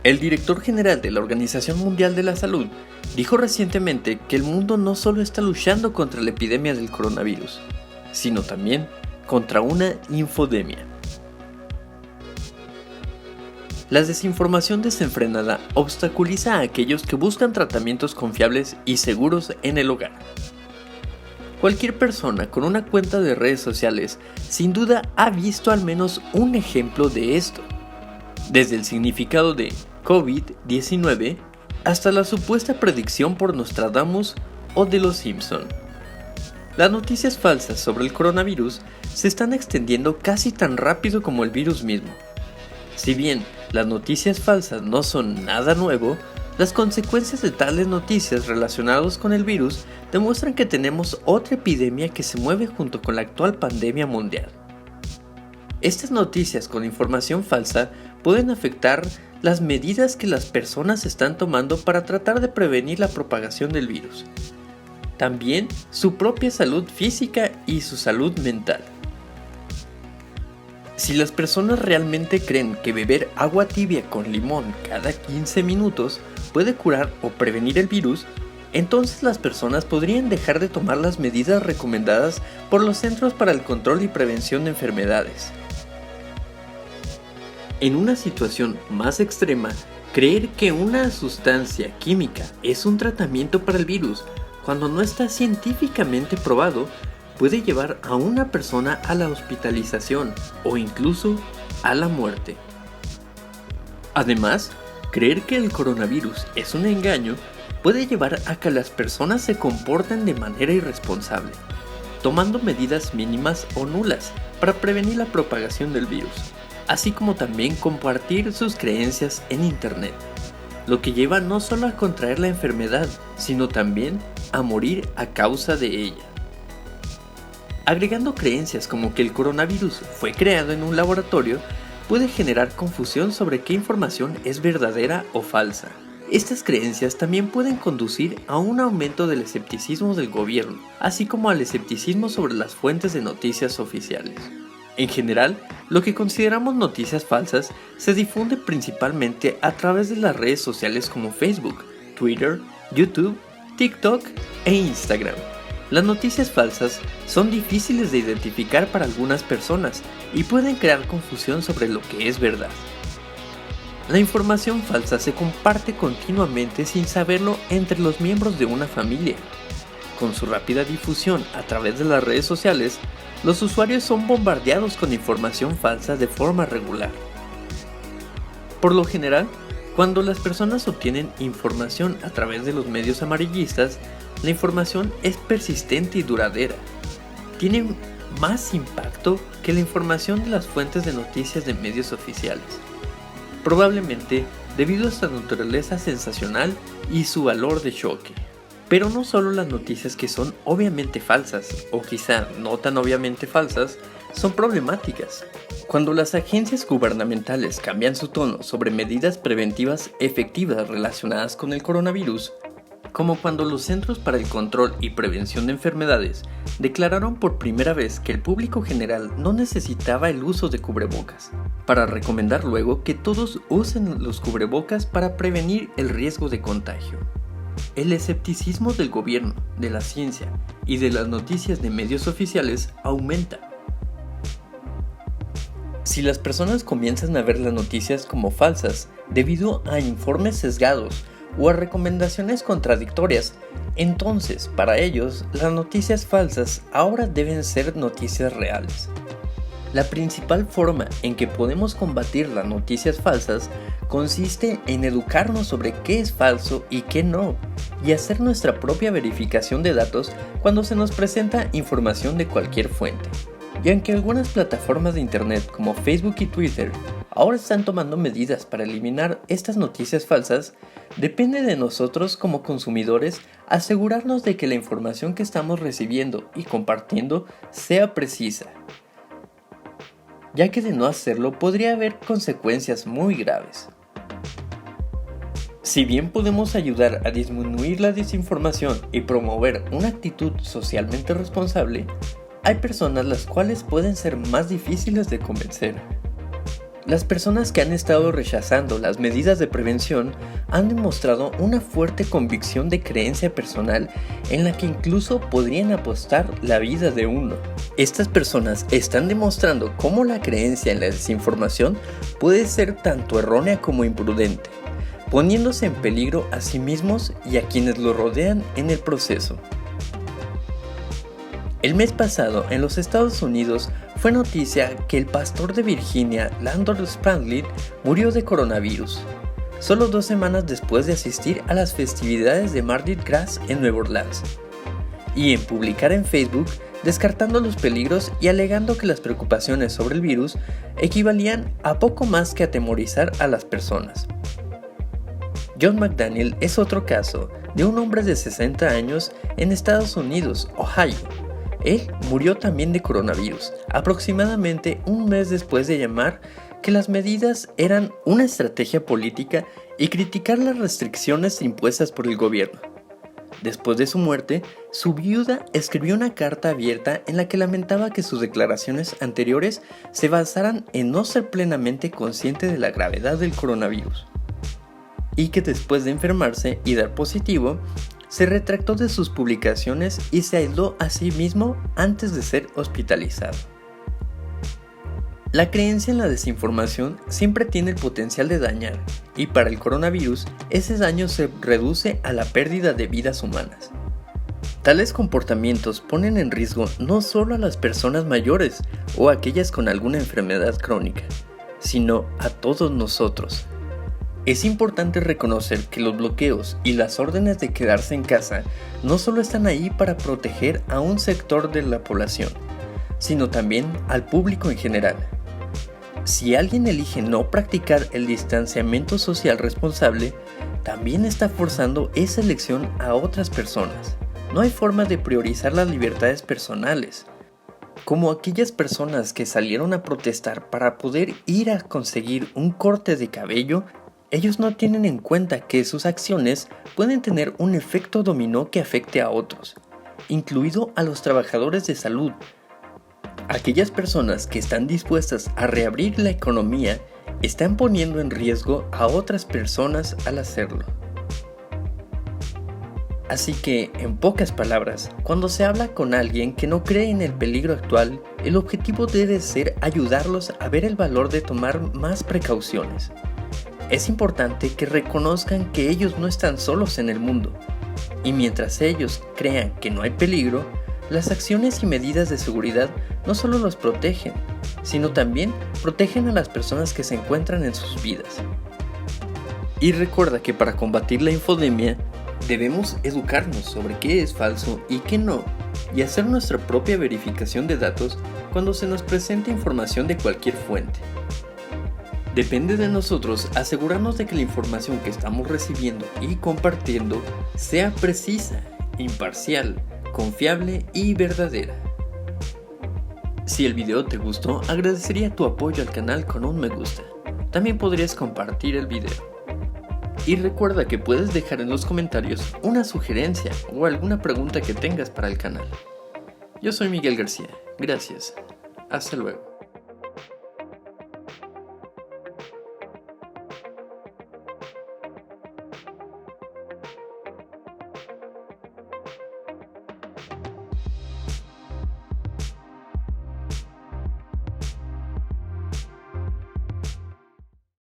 El director general de la Organización Mundial de la Salud dijo recientemente que el mundo no solo está luchando contra la epidemia del coronavirus, sino también contra una infodemia. La desinformación desenfrenada obstaculiza a aquellos que buscan tratamientos confiables y seguros en el hogar. Cualquier persona con una cuenta de redes sociales sin duda ha visto al menos un ejemplo de esto, desde el significado de COVID-19 hasta la supuesta predicción por Nostradamus o de los Simpson. Las noticias falsas sobre el coronavirus se están extendiendo casi tan rápido como el virus mismo. Si bien las noticias falsas no son nada nuevo, las consecuencias de tales noticias relacionadas con el virus demuestran que tenemos otra epidemia que se mueve junto con la actual pandemia mundial. Estas noticias con información falsa pueden afectar las medidas que las personas están tomando para tratar de prevenir la propagación del virus. También su propia salud física y su salud mental. Si las personas realmente creen que beber agua tibia con limón cada 15 minutos puede curar o prevenir el virus, entonces las personas podrían dejar de tomar las medidas recomendadas por los Centros para el Control y Prevención de Enfermedades. En una situación más extrema, creer que una sustancia química es un tratamiento para el virus, cuando no está científicamente probado, puede llevar a una persona a la hospitalización o incluso a la muerte. Además, creer que el coronavirus es un engaño puede llevar a que las personas se comporten de manera irresponsable, tomando medidas mínimas o nulas para prevenir la propagación del virus, así como también compartir sus creencias en Internet, lo que lleva no solo a contraer la enfermedad, sino también a morir a causa de ella. Agregando creencias como que el coronavirus fue creado en un laboratorio puede generar confusión sobre qué información es verdadera o falsa. Estas creencias también pueden conducir a un aumento del escepticismo del gobierno, así como al escepticismo sobre las fuentes de noticias oficiales. En general, lo que consideramos noticias falsas se difunde principalmente a través de las redes sociales como Facebook, Twitter, YouTube, TikTok e Instagram. Las noticias falsas son difíciles de identificar para algunas personas y pueden crear confusión sobre lo que es verdad. La información falsa se comparte continuamente sin saberlo entre los miembros de una familia. Con su rápida difusión a través de las redes sociales, los usuarios son bombardeados con información falsa de forma regular. Por lo general, cuando las personas obtienen información a través de los medios amarillistas, la información es persistente y duradera. Tiene más impacto que la información de las fuentes de noticias de medios oficiales. Probablemente debido a su naturaleza sensacional y su valor de choque. Pero no solo las noticias que son obviamente falsas, o quizá no tan obviamente falsas, son problemáticas. Cuando las agencias gubernamentales cambian su tono sobre medidas preventivas efectivas relacionadas con el coronavirus, como cuando los Centros para el Control y Prevención de Enfermedades declararon por primera vez que el público general no necesitaba el uso de cubrebocas, para recomendar luego que todos usen los cubrebocas para prevenir el riesgo de contagio. El escepticismo del gobierno, de la ciencia y de las noticias de medios oficiales aumenta. Si las personas comienzan a ver las noticias como falsas debido a informes sesgados o a recomendaciones contradictorias, entonces para ellos las noticias falsas ahora deben ser noticias reales. La principal forma en que podemos combatir las noticias falsas consiste en educarnos sobre qué es falso y qué no, y hacer nuestra propia verificación de datos cuando se nos presenta información de cualquier fuente. Y aunque algunas plataformas de internet como Facebook y Twitter ahora están tomando medidas para eliminar estas noticias falsas, depende de nosotros como consumidores asegurarnos de que la información que estamos recibiendo y compartiendo sea precisa, ya que de no hacerlo podría haber consecuencias muy graves. Si bien podemos ayudar a disminuir la desinformación y promover una actitud socialmente responsable, hay personas las cuales pueden ser más difíciles de convencer. Las personas que han estado rechazando las medidas de prevención han demostrado una fuerte convicción de creencia personal en la que incluso podrían apostar la vida de uno. Estas personas están demostrando cómo la creencia en la desinformación puede ser tanto errónea como imprudente, poniéndose en peligro a sí mismos y a quienes lo rodean en el proceso. El mes pasado, en los Estados Unidos, fue noticia que el pastor de Virginia, Landon Spradlin, murió de coronavirus, solo 2 semanas después de asistir a las festividades de Mardi Gras en Nueva Orleans, y en publicar en Facebook descartando los peligros y alegando que las preocupaciones sobre el virus equivalían a poco más que atemorizar a las personas. John McDaniel es otro caso de un hombre de 60 años en Estados Unidos, Ohio. Él murió también de coronavirus, aproximadamente un mes después de llamar que las medidas eran una estrategia política y criticar las restricciones impuestas por el gobierno. Después de su muerte, su viuda escribió una carta abierta en la que lamentaba que sus declaraciones anteriores se basaran en no ser plenamente consciente de la gravedad del coronavirus, y que después de enfermarse y dar positivo, se retractó de sus publicaciones y se aisló a sí mismo antes de ser hospitalizado. La creencia en la desinformación siempre tiene el potencial de dañar, y para el coronavirus, ese daño se reduce a la pérdida de vidas humanas. Tales comportamientos ponen en riesgo no solo a las personas mayores o a aquellas con alguna enfermedad crónica, sino a todos nosotros. Es importante reconocer que los bloqueos y las órdenes de quedarse en casa no solo están ahí para proteger a un sector de la población, sino también al público en general. Si alguien elige no practicar el distanciamiento social responsable, también está forzando esa elección a otras personas. No hay forma de priorizar las libertades personales, como aquellas personas que salieron a protestar para poder ir a conseguir un corte de cabello. Ellos no tienen en cuenta que sus acciones pueden tener un efecto dominó que afecte a otros, incluido a los trabajadores de salud. Aquellas personas que están dispuestas a reabrir la economía están poniendo en riesgo a otras personas al hacerlo. Así que, en pocas palabras, cuando se habla con alguien que no cree en el peligro actual, el objetivo debe ser ayudarlos a ver el valor de tomar más precauciones. Es importante que reconozcan que ellos no están solos en el mundo, y mientras ellos crean que no hay peligro, las acciones y medidas de seguridad no solo los protegen, sino también protegen a las personas que se encuentran en sus vidas. Y recuerda que para combatir la infodemia, debemos educarnos sobre qué es falso y qué no, y hacer nuestra propia verificación de datos cuando se nos presente información de cualquier fuente. Depende de nosotros asegurarnos de que la información que estamos recibiendo y compartiendo sea precisa, imparcial, confiable y verdadera. Si el video te gustó, agradecería tu apoyo al canal con un me gusta. También podrías compartir el video. Y recuerda que puedes dejar en los comentarios una sugerencia o alguna pregunta que tengas para el canal. Yo soy Miguel García. Gracias. Hasta luego.